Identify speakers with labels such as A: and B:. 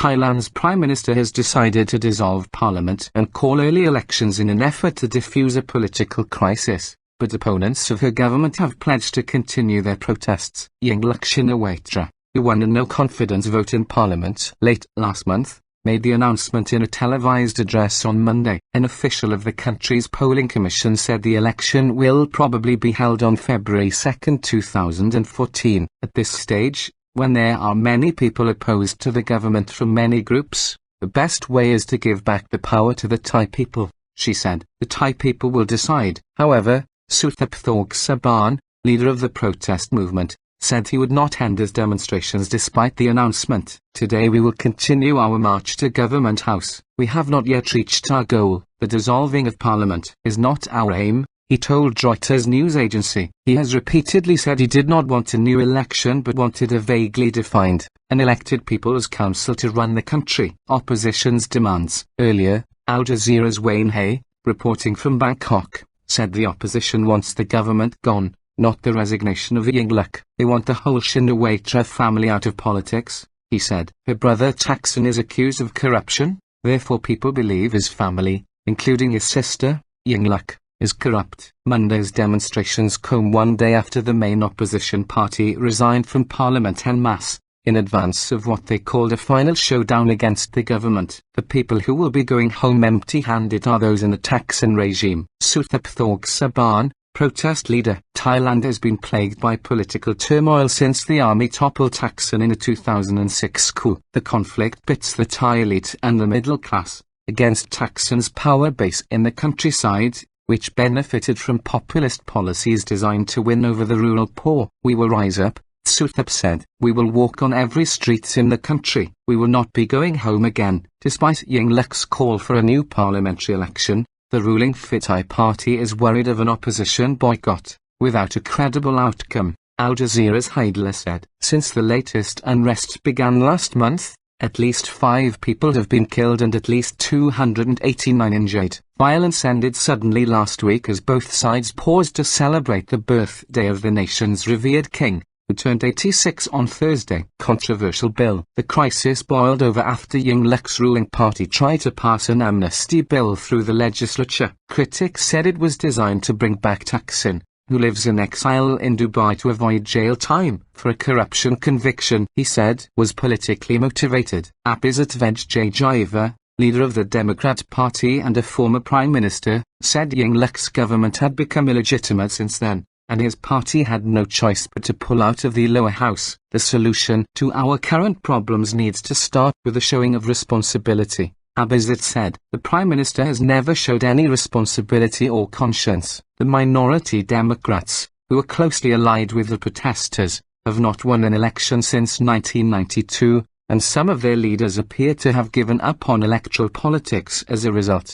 A: Thailand's Prime Minister has decided to dissolve parliament and call early elections in an effort to defuse a political crisis, but opponents of her government have pledged to continue their protests. Yingluck Shinawatra, who won a no-confidence vote in parliament late last month, made the announcement in a televised address on Monday. An official of the country's polling commission said the election will probably be held on February 2, 2014. At this stage, when there are many people opposed to the government from many groups, the best way is to give back the power to the Thai people, she said. The Thai people will decide. However, Suthep Thaugsuban, leader of the protest movement, said he would not end his demonstrations despite the announcement. Today we will continue our march to Government House. We have not yet reached our goal. The dissolving of Parliament is not our aim, he told Reuters news agency. He has repeatedly said he did not want a new election but wanted a vaguely defined, unelected People's Council to run the country. Opposition's demands. Earlier, Al Jazeera's Wayne Hay, reporting from Bangkok, said the opposition wants the government gone, not the resignation of Yingluck. They want the whole Shinawatra family out of politics, he said. Her brother Thaksin is accused of corruption, therefore people believe his family, including his sister, Yingluck, is corrupt. Monday's demonstrations come one day after the main opposition party resigned from parliament en masse, in advance of what they called a final showdown against the government. The people who will be going home empty-handed are those in the Thaksin regime. Suthep Thaugsuban, protest leader. Thailand has been plagued by political turmoil since the army toppled Thaksin in a 2006 coup. The conflict pits the Thai elite and the middle class against Thaksin's power base in the countryside, which benefited from populist policies designed to win over the rural poor. We will rise up, Suthep said. We will walk on every street in the country. We will not be going home again. Despite Yingluck's call for a new parliamentary election, the ruling Pheu Thai party is worried of an opposition boycott, without a credible outcome. Al Jazeera's Haidler said. Since the latest unrest began last month, at least 5 people have been killed and at least 289 injured. Violence ended suddenly last week as both sides paused to celebrate the birthday of the nation's revered king, who turned 86 on Thursday. Controversial bill. The crisis boiled over after Yingluck's ruling party tried to pass an amnesty bill through the legislature. Critics said it was designed to bring back Thaksin, who lives in exile in Dubai, to avoid jail time for a corruption conviction he said was politically motivated. Abhisit Vejjajiva, leader of the Democrat Party and a former prime minister, said Yingluck's government had become illegitimate since then, and his party had no choice but to pull out of the lower house. The solution to our current problems needs to start with a showing of responsibility, Abhisit said. The Prime Minister has never showed any responsibility or conscience. The minority Democrats, who are closely allied with the protesters, have not won an election since 1992, and some of their leaders appear to have given up on electoral politics as a result.